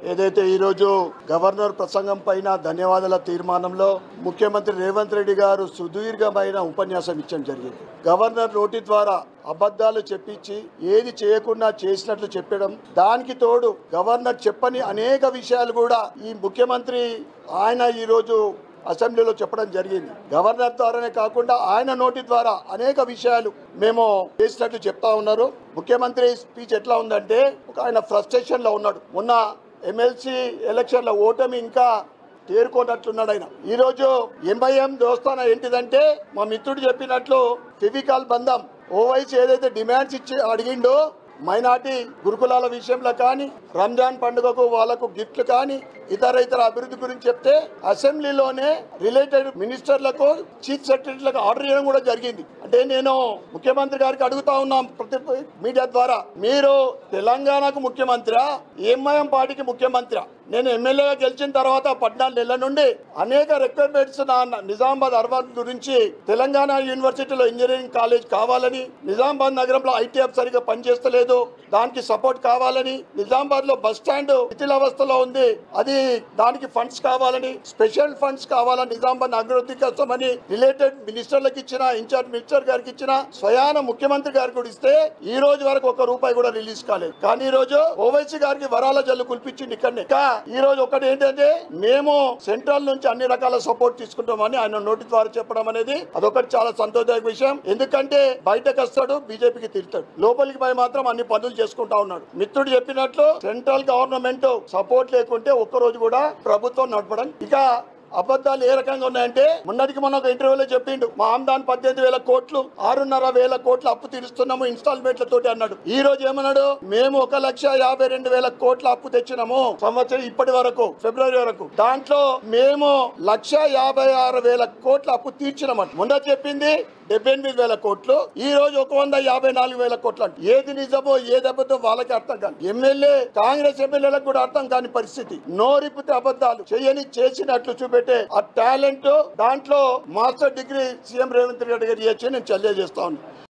ఏదైతే ఈరోజు గవర్నర్ ప్రసంగం పైన ధన్యవాదాల తీర్మానంలో ముఖ్యమంత్రి రేవంత్ రెడ్డి గారు సుదీర్ఘమైన ఉపన్యాసం ఇచ్చడం జరిగింది. గవర్నర్ నోటి ద్వారా అబద్ధాలు చెప్పించి ఏది చేయకుండా చేసినట్లు చెప్పడం, దానికి తోడు గవర్నర్ చెప్పని అనేక విషయాలు కూడా ఈ ముఖ్యమంత్రి ఆయన ఈరోజు అసెంబ్లీలో చెప్పడం జరిగింది. గవర్నర్ ద్వారానే కాకుండా ఆయన నోటి ద్వారా అనేక విషయాలు మేము చేసినట్లు చెప్తా ఉన్నారు. ముఖ్యమంత్రి స్పీచ్ ఎట్లా ఉందంటే ఆయన ఫ్రస్ట్రేషన్ లో ఉన్నాడు. మొన్న ఎమ్మెల్సీ ఎలక్షన్ల ఓటమి ఇంకా తేరుకోనట్లున్నాడు ఆయన. ఈరోజు ఎంఐఎం దోస్తాన ఏంటిదంటే మా మిత్రుడు చెప్పినట్లు ఫెవికాల్ బంధం ఓవైసీ ఏదైతే డిమాండ్స్ ఇచ్చి అడిగిండో మైనార్టీ గురుకులాల విషయంలో కానీ, రంజాన్ పండుగకు వాళ్ళకు గిఫ్ట్లు కానీ, ఇతర అభివృద్ధి గురించి చెప్తే అసెంబ్లీలోనే రిలేటెడ్ మినిస్టర్లకు చీఫ్ సెక్రటరీలకు ఆర్డర్ చేయడం కూడా జరిగింది. అంటే నేను ముఖ్యమంత్రి గారికి అడుగుతా ఉన్నాం ప్రతి మీడియా ద్వారా, మీరు తెలంగాణకు ముఖ్యమంత్రి, ఎంఐఎం పార్టీకి ముఖ్యమంత్రి. నేను ఎమ్మెల్యేగా గెలిచిన తర్వాత 14 నెలల నుండి అనేక రిక్వైర్మెంట్స్ నిజామాబాద్ అర్బన్ గురించి, తెలంగాణ యూనివర్సిటీలో ఇంజనీరింగ్ కాలేజ్ కావాలని, నిజామాబాద్ నగరంలో ఐటీ హబ్ సరిగా పనిచేస్తలేదు, దానికి సపోర్ట్ కావాలని, నిజామాబాద్ లో బస్ స్టాండ్ శిథిలావస్థలో ఉంది, అది దానికి ఫండ్స్ కావాలని, స్పెషల్ ఫండ్స్ కావాలని, నిజామాబాద్ అభివృద్ధి కోసమని రిలేటెడ్ మినిస్టర్లకు ఇచ్చిన, ఇన్ఛార్జ్ మినిస్టర్ గారికి ఇచ్చిన, స్వయాన ముఖ్యమంత్రి గారికి కూడా ఇస్తే ఈ రోజు వరకు ₹1 కూడా రిలీజ్ కాలేదు. కానీ ఈ రోజు ఓవైసీ గారికి వరాల జల్లు కుల్పించింది ఇక్కడనే. ఈ రోజు ఒకటి ఏంటంటే మేము సెంట్రల్ నుంచి అన్ని రకాల సపోర్ట్ తీసుకుంటామని ఆయన నోటి ద్వారా చెప్పడం అనేది అదొకటి చాలా సంతోషదాయక విషయం. ఎందుకంటే బయటకు వస్తాడు, బీజేపీకి తిరుగుతాడు, లోపలికి పోయి మాత్రం అన్ని పనులు చేసుకుంటా ఉన్నాడు. మిత్రుడు చెప్పినట్లు సెంట్రల్ గవర్నమెంట్ సపోర్ట్ లేకుంటే ఒక్కరోజు కూడా ప్రభుత్వం నడపడం. ఇక అబద్ధాలు ఏ రకంగా ఉన్నాయంటే, మొన్నటికి మనం ఒక ఇంటర్వ్యూలో చెప్పిండు, మా ఆమ్దాన్ 18,000 కోట్లు 6,500 కోట్లు అప్పు తీరుస్తున్నాము ఇన్స్టాల్మెంట్లతోటి అన్నాడు. ఈ రోజు ఏమన్నాడు, మేము 1,52,000 కోట్ల అప్పు తెచ్చినాము సంవత్సరం ఇప్పటి వరకు, ఫిబ్రవరి వరకు. దాంట్లో మేము 1,56,000 కోట్ల అప్పు తీర్చినామని. మొన్న చెప్పింది 78,000 కోట్లు, ఈ రోజు 154,000 కోట్లు అంట. ఏది నిజమో ఏది అబద్ధం వాళ్ళకి అర్థం కాదు. ఎమ్మెల్యే కాంగ్రెస్ ఎమ్మెల్యేలకు కూడా అర్థం కాని పరిస్థితి. నోరిపితే అబద్ధాలు చేయని చేసినట్లు చూపెట్టే ఆ టాలెంట్, దాంట్లో master degree CM Revanth Reddy గారు ఇచ్చి నేను తెలియజేస్తా ఉన్నాను.